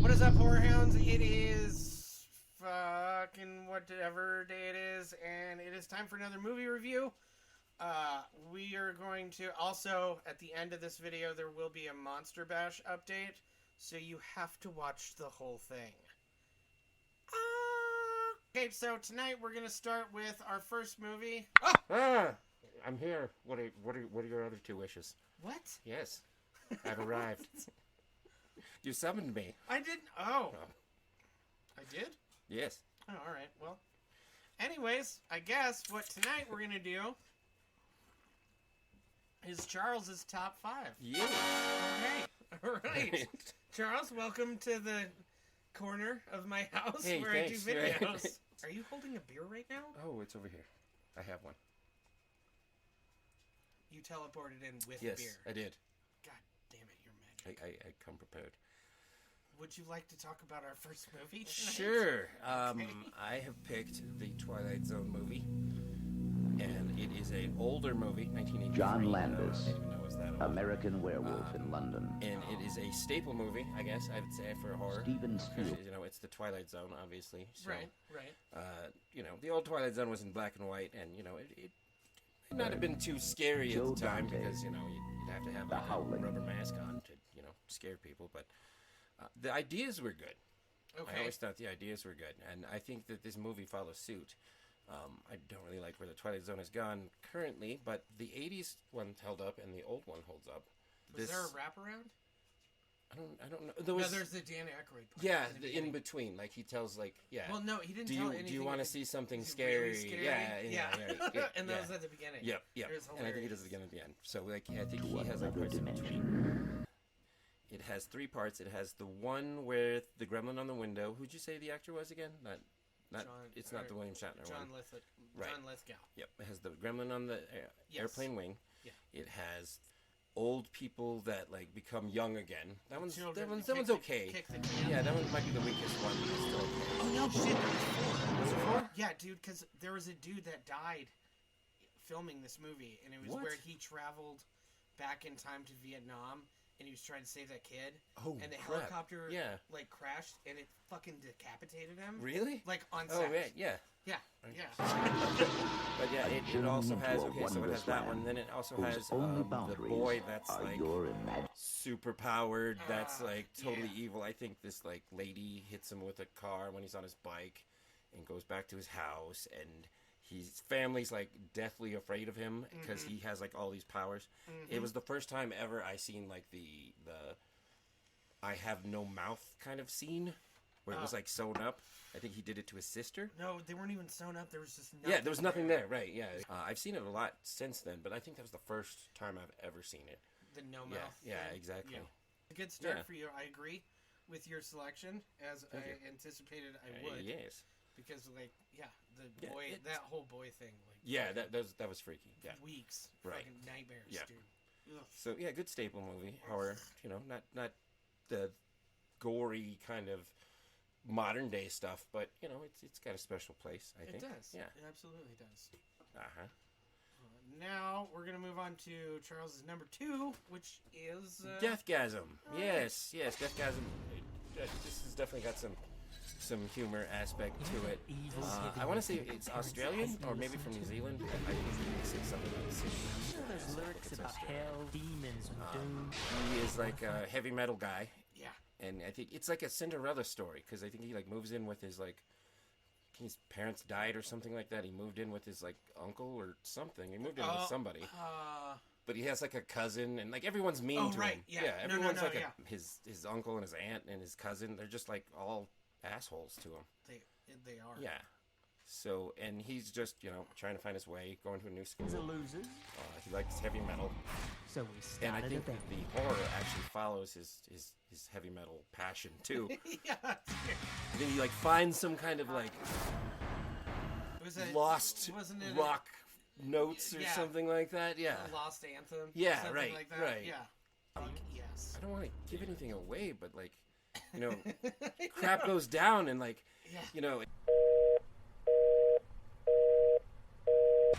What is up, horror hounds? It is fucking whatever day it is, and it is time for another movie review. We are going to also, at the end of this video, there will be a Monster Bash update, so you have to watch the whole thing. Okay, so tonight we're gonna start with our first movie. I'm here. What are your other two wishes? What? Yes, I've arrived. You summoned me. I didn't. Oh. I did? Yes. Oh, all right. Well, anyways, I guess what tonight we're gonna do is Charles's top 5. Yeah. Okay. All right. Charles, welcome to the corner of my house where thanks, I do videos. right. Are you holding a beer right now? Oh, it's over here. I have one. You teleported in with Yes, beer. I did. God damn it, you're magic. I come prepared. Would you like to talk about our first movie tonight? Sure. Okay. I have picked the Twilight Zone movie, and it is an older movie, 1983. John Landis, I didn't even know it was that old. American Werewolf in London. And it is a staple movie, I guess I would say, for horror. Steven Because, Spielberg. you know, it's the Twilight Zone, obviously. So, Right. you know, the old Twilight Zone was in black and white, and, you know, it might not have been too scary Joe at the time Dante. because, you know, you'd have to have The a Howling. rubber mask on to, you know, scare people. But the ideas were good. Okay. I always thought the ideas were good, and I think that this movie follows suit. I don't really like where the Twilight Zone has gone currently, but the 80s one held up, and the old one holds up. Was there a wraparound? I don't know. No, there's the Dan Aykroyd part. Yeah, in the beginning. in betwing, like he tells, like, yeah. Well, no, he didn't do tell you anything. do you want to see something Is it scary? really scary? Yeah. And that was yeah. at the beginning. Yep. It was And I think he hilarious. does it again at the end. So, like, I think To he has like another parts in dimension. between. It has 3 parts. It has the one with the gremlin on the window. Who'd you say the actor was again? Not. John, It's not the William Shatner John one. Lithgow. Right. John Lithgow. Yep. It has the gremlin on the Yes. airplane wing. Yeah. It has old people that like become young again. That one's Children okay. Kick the can. Yeah, that one might be the weakest one. But it's still okay. Oh no, shit! There was 4. Was it 4? Yeah, dude, because there was a dude that died filming this movie, and it was What? where he traveled back in time to Vietnam, and he was trying to save that kid. Oh, and the crap. helicopter Yeah. like crashed, and it fucking decapitated him. Really? Like on Oh, set. right. Yeah. Yeah. But yeah, it also has, Into a okay, so it has wondrous that land one. Then it also whose has only the boundaries boy that's are like your imagine. super powered, that's like totally yeah. evil. I think this like lady hits him with a car when he's on his bike and goes back to his house, and his family's like deathly afraid of him because he has like all these powers. It was the first time ever I seen like the I have no mouth kind of scene where it was like sewn up. I think he did it to his sister. No, they weren't even sewn up. There was just nothing. Yeah, there was nothing there, right? Yeah, I've seen it a lot since then, but I think that was the first time I've ever seen it. The no mouth. Yeah, thing. exactly. Yeah. A good start Yeah. for you. I agree with your selection, as Thank I you. anticipated I would. Yes. Because like, yeah, the Yeah, boy, it's- that whole boy thing, like, Yeah, that was freaky. Yeah. weeks, Right. fucking nightmares, Yeah. dude. Ugh. So yeah, good staple movie. Horror, you know, not the gory kind of modern day stuff, but you know, it's got a special place. I think It does. Yeah. It absolutely does. Uh-huh. Now we're gonna move on to Charles's number 2, which is Deathgasm. Yes, Deathgasm. This has definitely got some humor aspect to it. I want to say it's Australian or maybe from New Zealand. I think he said something like this. There's lyrics about hell, demons, and doom. He is like a heavy metal guy, yeah. and I think it's like a Cinderella story because I think he like moves in with his like. His parents died or something like that. He moved in with his like uncle or something. He moved in with somebody. But he has like a cousin, and like everyone's mean to right, him. yeah. No, Everyone's like yeah. his uncle and his aunt and his cousin. They're just like all assholes to him. They are. Yeah. So, and he's just, you know, trying to find his way, going to a new school. He's a loser, He likes heavy metal. so we And I started a think band. the horror actually follows his heavy metal passion, too. yeah. I think he, like, finds some kind of, like, Was it lost wasn't it rock notes or Yeah. something like that. Yeah. a lost anthem? Yeah, Something right, like that? right. Yeah. Fuck yes. I don't want to give anything away, but, like, you know, crap goes down and, like, Yeah. you know,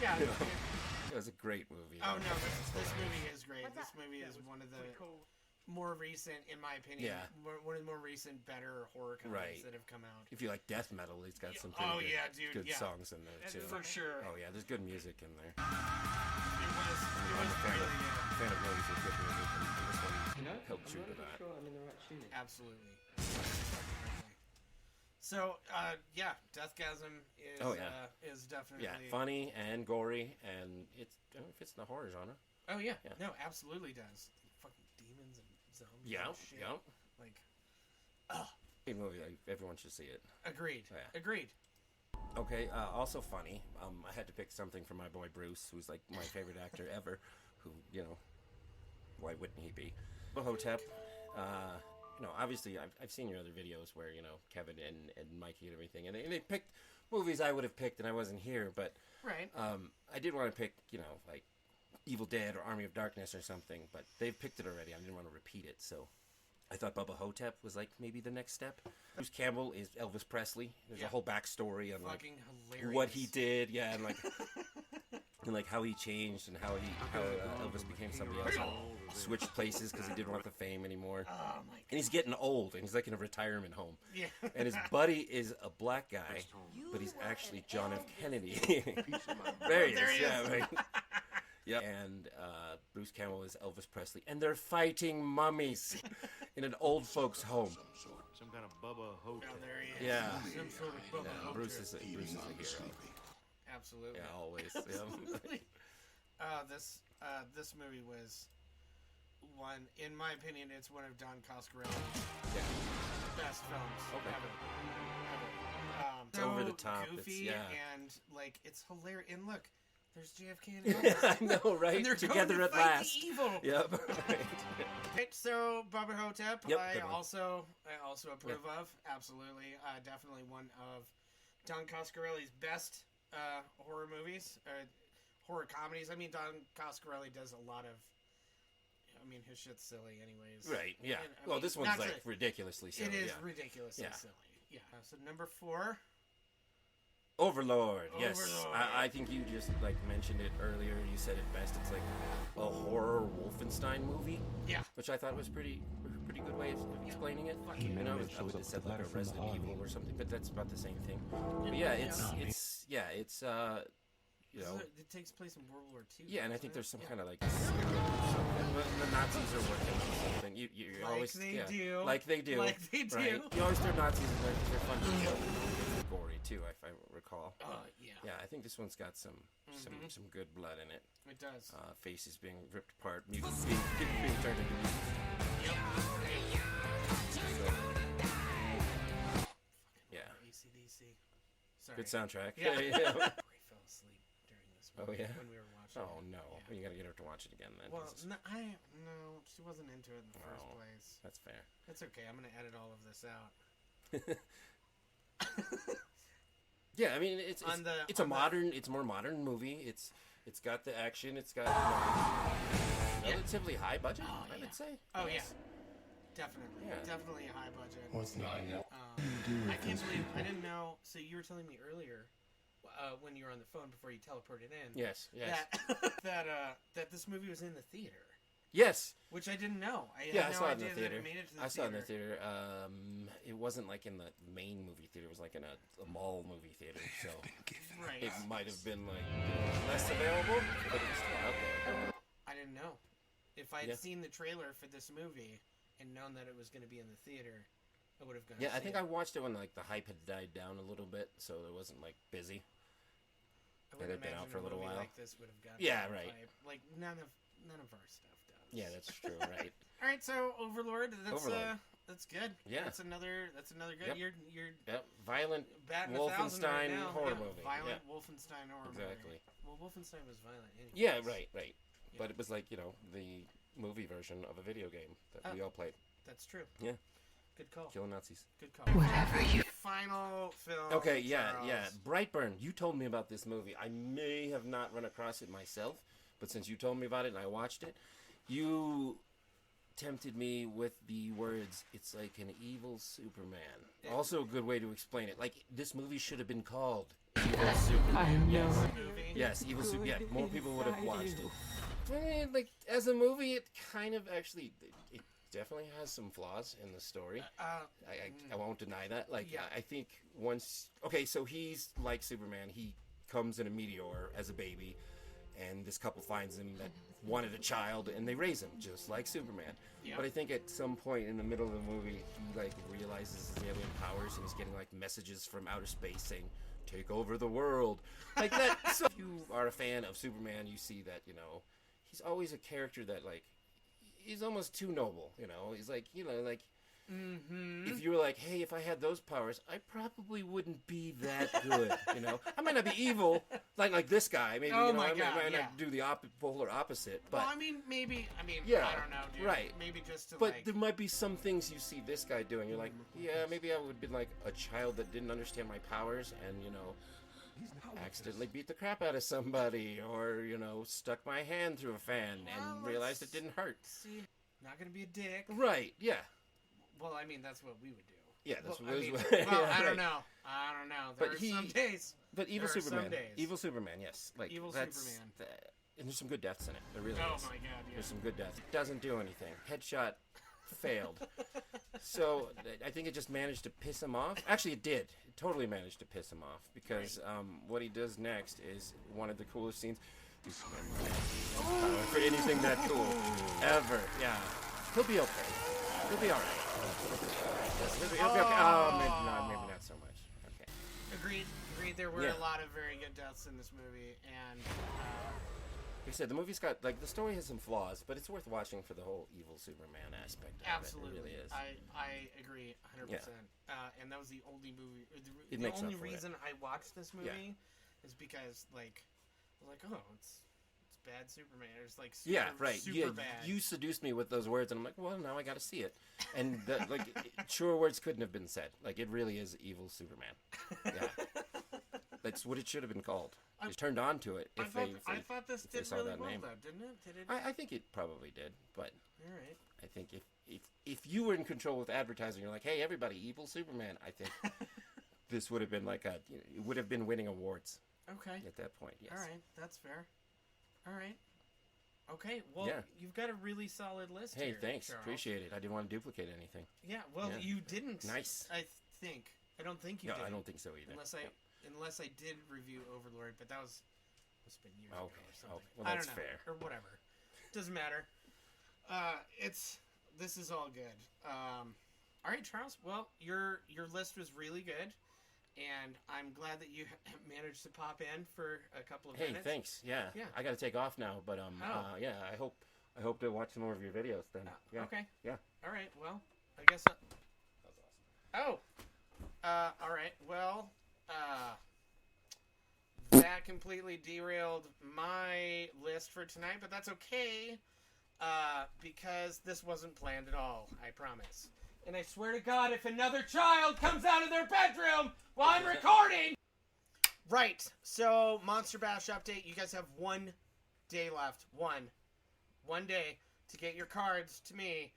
Yeah. it was a great movie. Oh no, this movie is great. This movie is one of the more recent, in my opinion. Yeah. One of the more recent, better horror comedies that have come out. If you like death metal, he's got some Oh, pretty yeah, dude, good yeah. songs in there too. For sure. Oh yeah, there's good music in there. It was I'm a really good. fan of movies with good music, and this one held true to that. Sure I'm in the right tuning. Absolutely. So, yeah, Deathgasm is is definitely funny and gory, and it fits in the horror genre. Oh yeah, no, absolutely does. Fucking demons and zombies. And shit. Like, Great movie. Like, everyone should see it. Agreed. Oh, yeah. Agreed. Okay. Also funny. I had to pick something for my boy Bruce, who's like my favorite actor ever. Who, why wouldn't he be? Hotep. Obviously, I've seen your other videos where, Kevin and Mikey and everything, and they picked movies I would have picked and I wasn't here, but Right. I did want to pick, like Evil Dead or Army of Darkness or something, but they've picked it already. I didn't want to repeat it, so I thought Bubba Hotep was like maybe the next step. Bruce Campbell is Elvis Presley. There's a whole backstory on like hilarious. what he did, and like and like how he changed and how Elvis became somebody else. Switched places because he didn't want the fame anymore. Oh my God. And he's getting old, and he's like in a retirement home. Yeah. And his buddy is a black guy, but he's actually John F. Kennedy. There he is. Yeah, right. Yeah. And Bruce Campbell is Elvis Presley, and they're fighting mummies in an old folks' home. Some kind of Bubba Hotep. Oh, there he is. Yeah. Some sort of Bubba Yeah, Hotep. Bruce is a hero. Absolutely. Yeah, always. Absolutely. This movie was one, in my opinion, it's one of Don Coscarelli's best films ever. It's over the top. Goofy It's, and like it's hilarious. And look, there's JFK and Elvis. I know, right? And they're Together going to at fight last. the evil. Yep. Right. Right, so Bubba Hotep, Yep, I good one. also approve of. Absolutely, definitely one of Don Coscarelli's best horror movies, horror comedies. I mean, Don Coscarelli does a lot of. I mean, his shit's silly, anyways. Right. Yeah. And, I Well, mean, this one's not like to- ridiculously silly. It is yeah. ridiculously Yeah. silly. Yeah. So number 4. Overlord. Yes. Overlord. I think you just like mentioned it earlier. You said it best. It's like a horror Wolfenstein movie. Yeah. Which I thought was pretty good way of explaining it. I know I would have said like a Resident Evil or something, but that's about the same thing. But yeah, it's It takes place in World War II. yeah, and I think doesn't there's some it? kind of like the Nazis are working on something. You Like always they do. like they do. Like they do. Right? You always throw Nazis in there because they're fun to kill. It's gory too, if I recall. Yeah. Yeah, I think this one's got some good blood in it. It does. Faces being ripped apart, mutants being turned into mutants. Yeah. AC/DC. Sorry. Good soundtrack. Yeah. yeah. Ray fell asleep during this Oh, movie yeah? when we were watching. Oh no, Yeah. you gotta get her to watch it again then. Well, Jesus. no, she wasn't into it in the first Oh. place. That's fair. It's okay. I'm gonna edit all of this out. Yeah, I mean it's a more modern movie. It's got the action. It's got relatively high budget. I would say. Oh Yes. yeah, definitely, Yeah. definitely a high budget. What's not yet? I can't believe I didn't know. So you were telling me earlier when you were on the phone before you teleported in. Yes. That this movie was in the theater, Yes. which I didn't know. I Yeah, I had no saw it in the idea that theater. it made it to the I saw it in the theater. theater. It wasn't like in the main movie theater. It was like in a mall movie theater. So Right. it might have been like less available, but it was still out there. I didn't know. If I had Yeah. seen the trailer for this movie and known that it was going to be in the theater, I would have gone. Yeah, to I see think it. I watched it when like the hype had died down a little bit, so it wasn't like busy. I would had been out imagine for a little movie while. Like this would have gotten. Yeah, that right. hype. Like none of our stuff does. Yeah, that's true, right? All right, so Overlord. That's Overlord. that's good. Yeah. That's another good. Yep. You're Yep, violent batting 1,000 right Wolfenstein now. horror Yeah, movie. Violent Yeah. Wolfenstein horror Exactly. movie. Well, Wolfenstein was violent. Anyways. Yeah, right. Yeah. But it was like, the movie version of a video game that we all played. That's true. Yeah. Good call. Killing Nazis. Good call. Whatever you. Final film. Okay, yeah. Charles. Brightburn, you told me about this movie. I may have not run across it myself, but since you told me about it and I watched it, you tempted me with the words, it's like an evil Superman. Also a good way to explain it. Like, this movie should have been called Evil Superman. Movie. Yes, Evil Superman. Yeah, more people would have watched it. I mean, like, as a movie, it kind of actually... It definitely has some flaws in the story. I mm. won't deny that. Like, Yeah. I think once... Okay, so he's like Superman. He comes in a meteor as a baby, and this couple finds him that wanted a child, and they raise him just like Superman. Yep. But I think at some point in the middle of the movie, he like realizes his alien powers, and he's getting like messages from outer space saying, "Take over the world," like that. So if you are a fan of Superman, you see that, you know, he's always a character that like he's almost too noble. You know, he's like, you know, like. Mm-hmm. If you were like, hey, if I had those powers, I probably wouldn't be that good. You know, I might not be evil like this guy. Maybe Oh you know, my I God, might yeah. not do the polar opposite. But Well, I mean, maybe. I mean, Yeah, I don't know, dude. right. Maybe just to but like. there might be some things you see this guy doing. You're like, yeah, maybe I would have been like a child that didn't understand my powers, and you know, accidentally beat the crap out of somebody, or you know, stuck my hand through a fan and Well, realized it let's didn't hurt. See, not gonna be a dick. Right? Yeah. Well, I mean, that's what we would do. Yeah, that's well, what I it mean, was. well, Yeah, I right. don't know. I don't know. There But are some days. But evil There are some Superman, days. evil Superman, yes, like Evil that's, Superman. And there's some good deaths in it. There really Oh is. my God! Yeah. There's some good deaths. Doesn't do anything. Headshot failed. So I think it just managed to piss him off. Actually, it did. It totally managed to piss him off because what he does next is one of the coolest scenes. For anything that cool ever. Yeah, he'll be okay. He'll be all right. He'll be okay. Oh, maybe not so much. Okay. Agreed. There were Yeah. a lot of very good deaths in this movie, and Like I said, the movie's got, like, the story has some flaws, but it's worth watching for the whole evil Superman aspect of absolutely, it. It really is. I agree 100%. And that was the only movie. It The makes only up for it. reason I watched this movie is because, like, I was like, oh, it's bad Superman. It's like super, Yeah, right. super bad. You seduced me with those words, and I'm like, well, now I got to see it. And truer words couldn't have been said. Like, it really is evil Superman. Yeah, that's what it should have been called. I was turned on to it. I thought this they did saw really that well, name. though, didn't it? Did it? I think it probably did, but All right. I think if you were in control with advertising, you're like, hey, everybody, evil Superman. I think this would have been like it would have been winning awards Okay. at that point. Yes. All right. That's fair. All right. Okay. Well, Yeah. you've got a really solid list Hey, here, thanks. Charles. Appreciate it. I didn't want to duplicate anything. Yeah. Well, Yeah. you didn't. Nice. I think. I don't think you No, did. I don't think so either. Unless I did review Overlord, but that must have been years ago Okay. or something. Oh, well, I that's don't know, fair. or whatever. Doesn't matter. This is all good. All right, Charles. Well, your list was really good, and I'm glad that you managed to pop in for a couple of Hey, minutes. thanks. Yeah. Yeah. I got to take off now, but yeah, I hope to watch some more of your videos then. Yeah. Okay. Yeah. All right. Well, I guess. Oh. All right. Well. That completely derailed my list for tonight, but that's okay, because this wasn't planned at all, I promise. And I swear to God, if another child comes out of their bedroom while I'm recording... Right, so Monster Bash update, you guys have 1 day left. One day to get your cards to me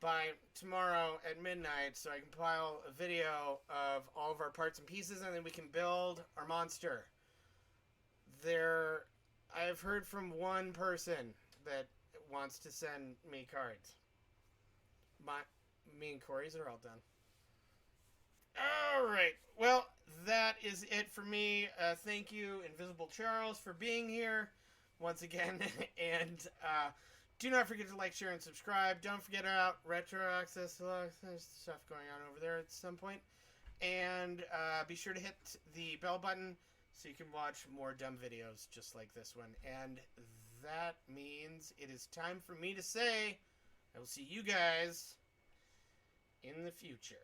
by tomorrow at midnight so I can compile a video of all of our parts and pieces, and then we can build our monster. I've heard from one person that wants to send me cards. Me and Corey's are all done. Alright, well, that is it for me. Thank you, Invisible Charles, for being here once again. And do not forget to like, share, and subscribe. Don't forget about Retro Access. There's stuff going on over there at some point. And be sure to hit the bell button so you can watch more dumb videos just like this one. And that means it is time for me to say, I will see you guys in the future.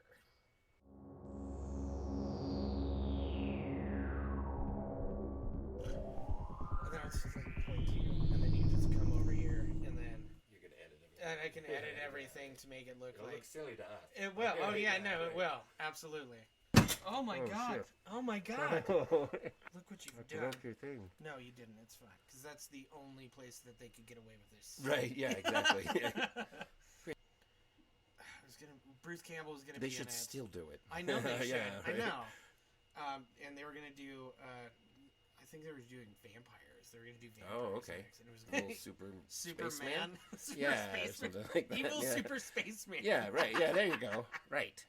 And then I'll just like point to you, and then you just come over here, and then You're gonna edit everything. and I can edit everything to make it look It'll like look silly to us. it will. Oh yeah, no, it right. will absolutely. Oh my Oh, God! shit. Oh my God! Look Look what you've done. your thing. No, you didn't. It's fine because that's the only place that they could get away with this. Right? Yeah. Exactly. Bruce Campbell was gonna They be should in it. still do it. I know they should. Yeah, I right. know. And they were gonna do. I think they were doing vampires vampires. They were going to do Oh, vampires okay. next, and it was Little super Superman. spaceman? Super Yeah, or spaceman. something like that. Evil yeah. super spaceman. Yeah, right. Yeah, there you go. Right.